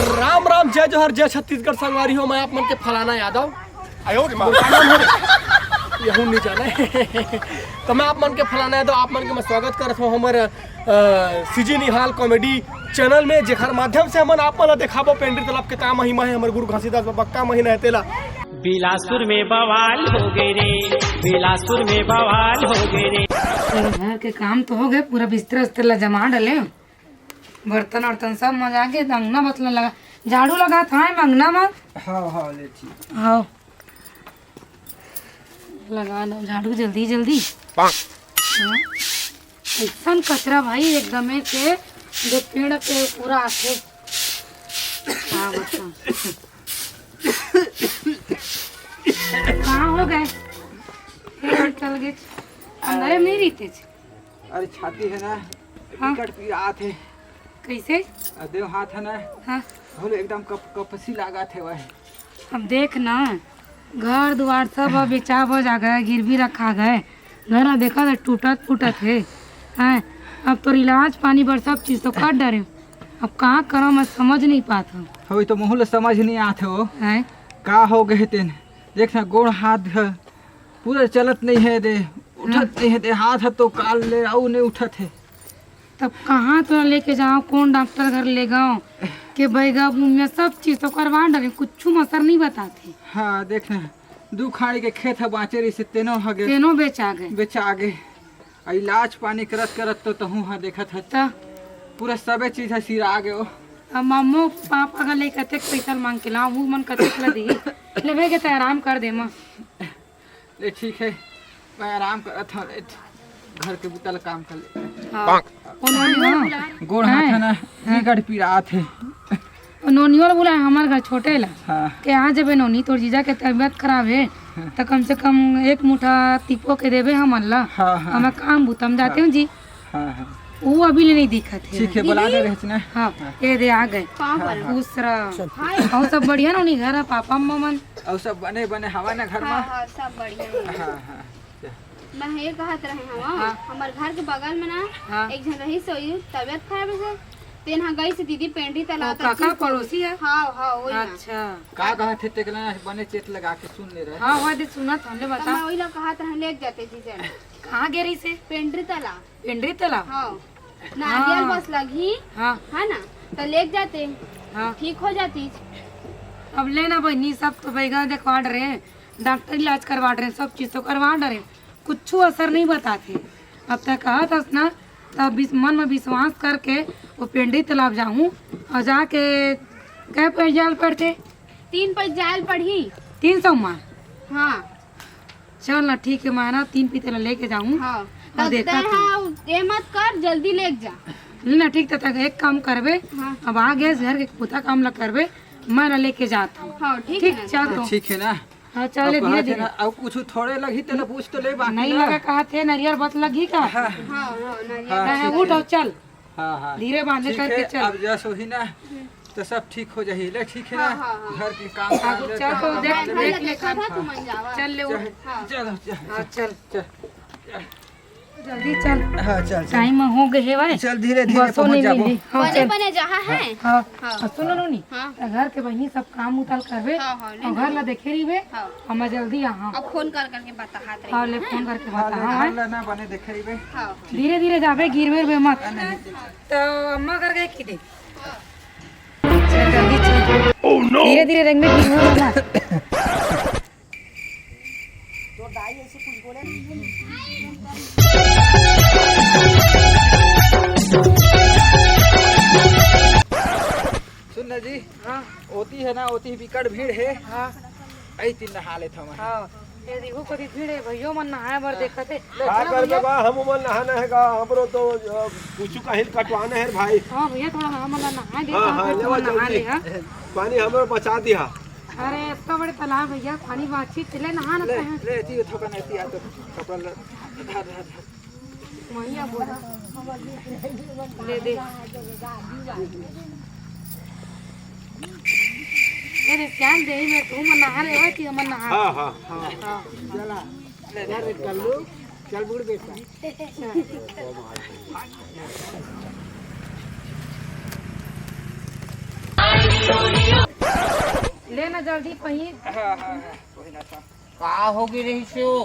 राम राम, जय जोहर, जय छत्तीसगढ़ संगवारी हो। मैं आप मन के फलाना यादव यहू नहीं जाना तो मैं आप मन के फलाना यादव आप मन के मैं स्वागत करत हूँ हमारे सीजी निहाल कॉमेडी चैनल में, जेकर माध्यम से हमन आप मन देखाबो पेंड्री तालाब के का महिमा है। हमारे गुरु घासीदास बाबा का महीना है तेला। बिलासपुर में बवाल हो गए रे, बिलासपुर में बवाल हो गए रे। घर के काम तो हो गए, पूरा बिस्तर उस्तर ला जमा डले, बर्तन वर्तन सब मजा के अंगना बतला लगा, झाड़ू लगा था अंगना में। हाँ लगा दो झाड़ू जल्दी जल्दी। ऐसा कचरा भाई एकदम के जो पेड़ पे पूरा आके। हाँ बता कहाँ हो गए? चल गए अंदर नहीं रहते थे। अरे छाती है ना, हाँ? विकट पीड़ा थे। कैसे? देव हाथ है ना, हाँ बोले एकदम कपसी लगा थे वह। अब देख ना, घर द्वार सब अब बेचा बजा गए, गिरवी रखा गए, घर देखा था टूटत फूटत है। हैं अब तो इलाज पानी पर सब चीज तो कर डरे। अब कहाँ करो मैं समझ नहीं पाता हूँ। हो तो मुँह समझ नहीं आते हो हैं का हो गए तेन। देखना गोड़ हाथ है पूरा चलत नहीं है, दे उठत नहीं है, दे हाथ है तो काल ले आऊ नहीं उठत है। तब कहाँ तो लेके जाओ, कौन डॉक्टर घर ले गाओ के बैगा में सब चीज तो करवा डरे, कुछ असर नहीं बताते। हाँ देखना दू खाड़ी के खेत है बाँचे रही से तेनो हो गए, तेनो बेचा गए। बेचा गए। इलाज पानी करत करत तो तहूँ हाँ देखत है तो पूरा सबे चीज है सिरा गए। अब मम्मो पापा का ले कतेक पैसा मांग के लाऊं, वो मन कतेक ला दी लेवे के तो आराम कर दे माँ। ले ठीक है, मैं आराम करत हूँ, घर के बुतल काम कर ले। हाँ उन्होंने गोड़ हाथ है ना विकट पीड़ा थे। नोनियोल बुलाए हमारे घर छोटे ला हाँ के आ जबे नोनी, तोर जीजा के तबीयत खराब है तो कम से कम एक मुठा तिपो के देवे हमन ला। हाँ हाँ हमें काम बुतम जाते हूँ जी। हाँ हाँ वो अभी ले नहीं दिखत है। ठीक है, बुला दे रहे ना। हाँ ये दे आ गए दूसरा। और सब बढ़िया नोनी घर है पापा मम्मन और सब बने बने हवा ना घर में। हाँ, सब बढ़िया है। हाँ हाँ मैं ये कहत रहे हम हमारे घर के बगल में ना हाँ। एक जन रही सोई तबियत खराब है, तेन हाँ गई से दीदी पेंड्री तालाब तक। काका पड़ोसी है। हाँ हाँ वही ना। अच्छा का कहा थे तेकला बने चेत लगा के सुन ले रहे। हाँ वह दे सुना था हमने तो बता। मैं वही लोग कहत रहे ले जाते जी जन कहाँ गेरी से? पेंड्री तालाब। पेंड्री तालाब। हाँ नारियल बस लगी हाँ है ना, तो ले जाते हाँ ठीक हो जाती। अब लेना बहनी सब तो बैगा देखवा रहे, डॉक्टर इलाज करवा रहे, सब चीज तो करवा रहे, कुछ असर नहीं बताते। अब तक कहा था ना, तब मन में विश्वास करके वो पेंड्री तालाब जाऊँ और जाके क्या पैसा जाल पड़ते 3 पैसे जाल पड़ी। 300 माँ। हाँ चल ना ठीक है, मैं ना 3 पीते लेके जाऊँ। हाँ और देखा ये मत कर, जल्दी ले जा। ना ठीक था, एक काम करबे। हाँ। अब आ गए घर के खुदा काम ला करबे, मैं ना लेके जाता हूँ। हाँ ठीक ठीक है। चल तो ठीक है ना। हाँ चले धीरे धीरे। अब कुछ थोड़े लगी तेल पूछ तो ले बाकी नहीं ना। लगा कहा थे नारियल बत लगी का। हाँ हाँ नारियल। हाँ, उठ और चल हाँ हाँ धीरे बांधे ठीक करके है। चल। अब जैसे ही ना तो सब ठीक हो जाए। ले ठीक है ना, हाँ, हाँ, हाँ। घर के काम काज ले, चल तो देख घर देख लगे ले देखा था तू मन जावा। चल ले उठ। चलो चल हाँ चल चल जल्दी चल, हाँ चल चल टाइम हो गए है भाई। चल धीरे धीरे बसों पहुंच नहीं जाबो। मिली। हाँ बने चल। बने जहाँ है। हाँ हाँ। और सुनो लोनी, हाँ। घर के बहनी सब काम उताल करबे हाँ, हाँ, ले और घर ला देखे रही हाँ। और मैं जल्दी यहाँ अब फोन कर करके बता हाथ हाँ रही। ले फोन करके हाँ, बता। हाँ घर ना बने देखे ही बे। हाँ धीरे धीरे जाबे, गिरवे बे मत। तो अम्मा कर गए कि दे चल जल्दी चल। धीरे धीरे रंग में गिरवे बे मत। सुन ना जी, हाँ ओती है ना, ओती विकट भीड़ है। हाँ आई तीन नहा ले था मैं। हाँ ये देखो कभी भीड़ है भैया मन नहाए बर देखते। का कर बेबा, हम मन नहाना है का, हमरो तो कुछ काहिल कटवाना है भाई। हाँ भैया थोड़ा हम नहाए दे। हाँ, हाँ, लेवा नहा जल्दी। ले। हाँ पानी हमरो बचा दिया। अरे इतना बड़े तालाब भैया, पानी बातचीत चले नहा ना ले कहें। ले ती थोका नहीं ती आ तो कपड़ा धर धर धर। भैया बोला ले दे। अरे क्या दे मैं तू मन नहा ले कि हम नहा। हाँ हाँ हाँ चला ले धर कर लो। चल बुड़ बेटा। लेना जल्दी पहिन का होगी रही से वो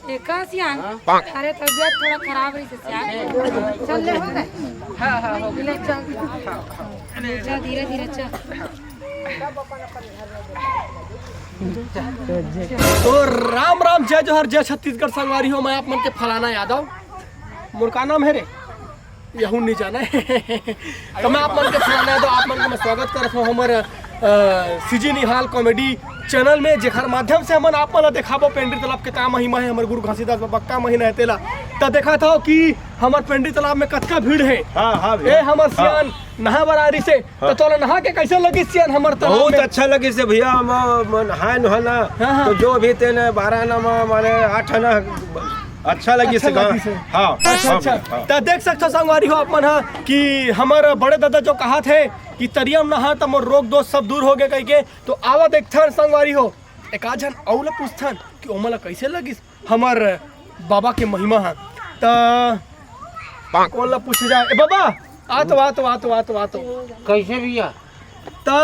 देखा सियान अरे तबियत थोड़ा खराब रही सियान चल ले हो गए हाँ हो गए चल धीरे धीरे चल तो राम राम जय जोहर जय छत्तीसगढ़ संगवारी हो। मैं आप मन के फलाना यादव मोर का नाम है रे यहू नहीं जाना तो मैं आप मन के फलाना यादव आप मन के मैं स्वागत करत हूँ हमारे सीजी निहाल कॉमेडी चैनल में जेखर माध्यम से हमन आप मन देखाबो पेंड्री तालाब के का महिमा है। हमारे गुरु घासीदास बाबा का महीना है तेला तो देखा था कि हमारे पेंड्री तालाब में कतका भीड़ है। ए हमार सियान नहा बरारी से तो तोला नहा के कैसे लगी सियान हमार तालाब बहुत में? अच्छा लगी से भैया हम नहाए नहाना हाँ। तो जो भी तेने 12 ना माने 8 ना अच्छा लगी से लगी से। हाँ अच्छा अच्छा तो देख सकते हो संगवारी हो आप मन हा कि हमारे बड़े दादा जो कहा थे कि तरियम नहा तो मोर रोग दोष सब दूर हो गए कह के तो आवा देखथन संगवारी हो एक आजन औला पूछथन कि ओमला कैसे लगी हमार बाबा के महिमा है तो कौन ला पूछे जाए ए बाबा आतो कैसे भैया तो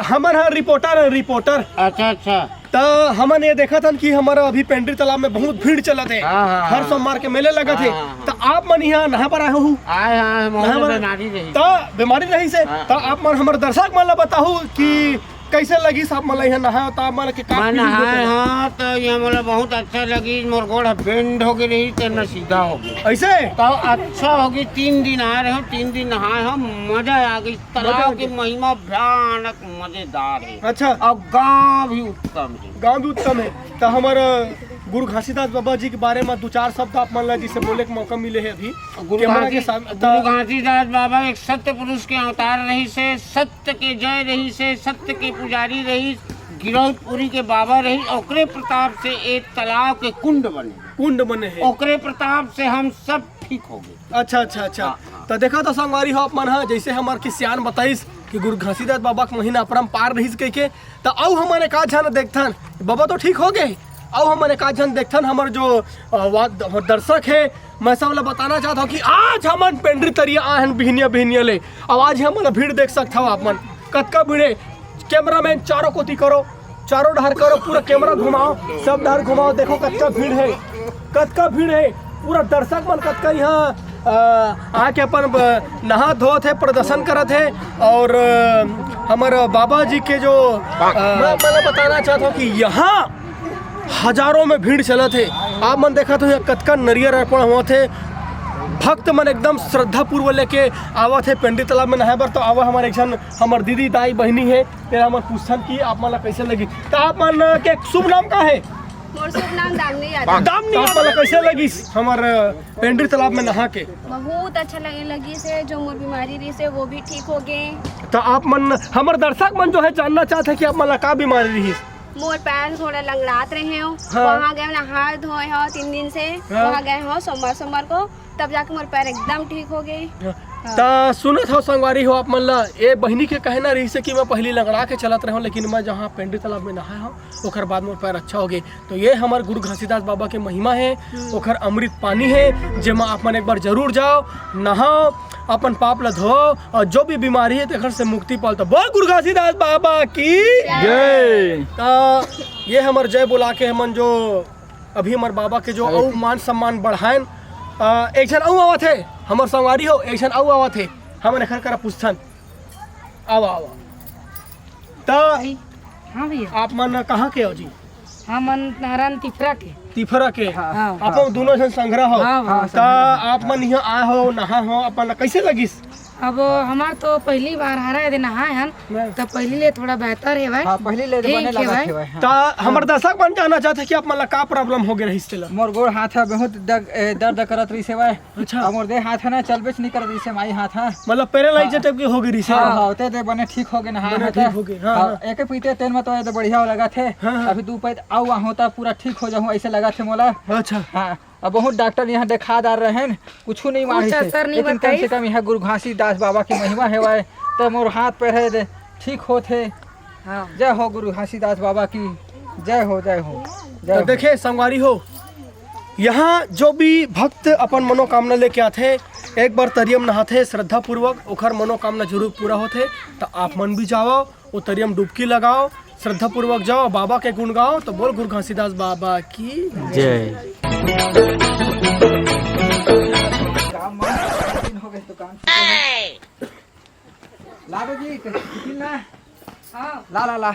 हमन हा रिपोर्टर अच्छा अच्छा तो हमन ये देखा था कि हमारा अभी पेंड्री तालाब में बहुत भीड़ चला थे हाँ। हर सोमवार के मेले लगा थे हाँ। तो आप मन यहाँ नहा पर आए हो आए हाँ नहा मोहन पर- बीमारी रही तो बीमारी रही से हाँ। तो आप मन हमारे दर्शक मन ला बताओ कि कैसे लगी सब मन यहाँ नहा तो आप मन के का मैं फीलिंग नहाए होता? हाँ तो ये मतलब बहुत अच्छा लगी मोर गोड़ बेंड हो गई रही तो न सीधा हो गई ऐसे तो अच्छा होगी 3 दिन आए रहे 3 दिन नहाए हम मजा आ गई मजा आ तालाब की गई। महिमा भयानक मजेदार है अच्छा और गांव भी उत्तम है। गाँव भी उत्तम है तो हमारा गुरु घासीदास बाबा जी के बारे में 2-4 शब्द आप मन ला जिसे बोले के मौका मिले है अभी कैमरा के सामने गुरु घासीदास बाबा एक सत्य पुरुष के अवतार रही से सत्य के जय रही से सत्य के पुजारी रही गिरौदपुरी के बाबा रही ओकरे प्रताप से एक तालाब के कुंड बने हैं ओकरे प्रताप से हम सब ठीक हो गए। अच्छा तो देखा तो संगवारी हो आप मन हा जैसे हमार किसियान बताइस कि गुरु घासीदास बाबा के महीना अपरंपार रहीस कह के तो आउ हमारे का जान देखथन बाबा तो ठीक हो गए अब हमारे का जन देखथन हमारे जो दर्शक है मैं सब ला बताना चाहता हूँ कि आज हमन पेंड्री तरिया आहन बिहनिया ले अब आज हम भीड़ देख सकता हो आप मन कतका भीड़ है। कैमरामैन चारों कोती करो चारों डहर करो पूरा कैमरा घुमाओ सब डहर घुमाओ देखो कतका भीड़ है पूरा दर्शक मन कतका यहाँ आके अपन नहा धोत है प्रदर्शन करत है और हमारे बाबा जी के जो मैं बताना चाहता हूँ कि यहाँ हजारों में भीड़ चला थे आप मन देखा तो यहाँ कतका नरियर अर्पण हुआ थे भक्त मन एकदम श्रद्धा पूर्व लेके आवा थे पेंड्री तालाब में नहाए बर तो आवा हमारे एक जन हमार दीदी दाई बहनी है तेरा मन पूछन की आप मन कैसे लगी तो आप मन के शुभ नाम का है मोर शुभ नाम दामिनी यादव। दामिनी आप मन कैसे लगी हमार पेंड्री तालाब में नहा के बहुत अच्छा लगी से जो मोर बीमारी रही से वो भी ठीक हो गए। तो आप मन हमारे दर्शक मन जो है जानना चाहते कि आप मन का बीमारी रही मोर पैर थोड़ा लंगड़ात रहे हो हाँ। वहाँ गए नहा धोए हो 3 दिन से हाँ। वहाँ गए हो सोमवार को तब जाके मोर पैर एकदम ठीक हो गए। तो सुनत हो संगवारी हो आप मन ला ए बहनी के कहना रही से कि मैं पहले लंगड़ा के चलत रहा लेकिन मैं जहाँ पेंड्री तालाब में नहाया हूँ ओकर बाद मोर पैर अच्छा हो गए। तो ये हमारे गुरु घासीदास बाबा के महिमा है ओकर अमृत पानी है जेमा आप मन एक बार जरूर जाओ नहाओ अपन पाप ला धो और जो भी बीमारी है तेखर से मुक्ति पाल तो बोल गुरु घासीदास बाबा की जय। तो ये हमार जय बुला के हमन जो अभी हमार बाबा के जो औ मान सम्मान बढ़ाएं एक जन औ आवा थे हमार संगवारी हो एक जन औ आवा थे हमन एखर करा पूछथन आवा तो हाँ भैया आप मन कहाँ के हो जी हम नारायण तिफरा के तिफरा के हाँ। आप दोनों जन संग्रह हो हाँ, तो आप मन यहाँ आए हो नहा हो अपन कैसे लगिस अब हमार तो पहली बार हरा दिन नहाए हन तो पहले ले थोड़ा बेहतर है भाई हाँ पहले ले ठीक बने है लगा भाई। थे भाई तो हमारे दर्शक मन जानना चाहते कि आप मन का प्रॉब्लम हो गया रही तेला मोर गोड़ हाथ है बहुत दर्द करत रही से भाई अच्छा। और मोर दे हाथ है ना चलबेच नहीं करत रही से माई हाथ है मतलब पैरालाइज टाइप की हो गई रही से हाँ हाँ ते बने ठीक हो गए नहा बने ठीक हो गए, हाँ, हाँ। एक पीते तेल में तो ये तो बढ़िया लगा थे हाँ। अभी 2 पैद आऊ होता पूरा ठीक हो जाऊँ ऐसे लगा थे मोला अच्छा हाँ अब बहुत डॉक्टर यहाँ देखा दार रहे हैं कुछ नहीं मारी कुछ थे असर नहीं लेकिन कम बताई। से कम यहाँ गुरु घासीदास बाबा की महिमा है वाए तो मोर हाथ पैर है ठीक हो थे हाँ जय हो गुरु घासीदास बाबा की जय हो जय हो जय तो हो। देखे संगवारी हो यहाँ जो भी भक्त अपन मनोकामना लेके आते एक बार तरियम नहाथे श्रद्धा पूर्वक ओखर मनोकामना जरूर पूरा होथे। तो आप मन भी जाओ वो तरियम डुबकी लगाओ, श्रद्धा पूर्वक जाओ, बाबा के गुण गाओ। तो बोल गुरु घासीदास बाबा की जय। काम हो गए तो काम ला दो जी टिफिन ना। हाँ ला ला ला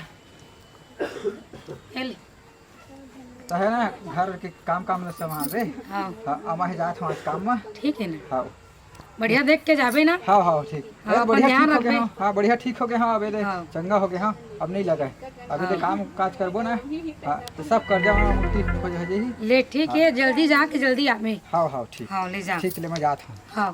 ले। तो है ना घर के काम में सामान रे। हाँ हाँ अमा ही जात हूँ आज काम में। ठीक है ना, हाँ बढ़िया देख के जाबे ना। हाँ हाँ ठीक। हाँ, हाँ, बढ़िया ध्यान ठीक हो गया। रखबे। हाँ हाँ बढ़िया ठीक हो गया। हाँ अबे दे हाँ। चंगा हो गया। हाँ अब नहीं लगा है। अभी तो काम काज करबो ना। हाँ तो सब कर जाओ मुक्ति हो जाही। ले ठीक है, जल्दी जाके जल्दी आवे। हाँ हाँ ठीक। हाँ ले जा। ठीक ले मैं जात हूँ। हाँ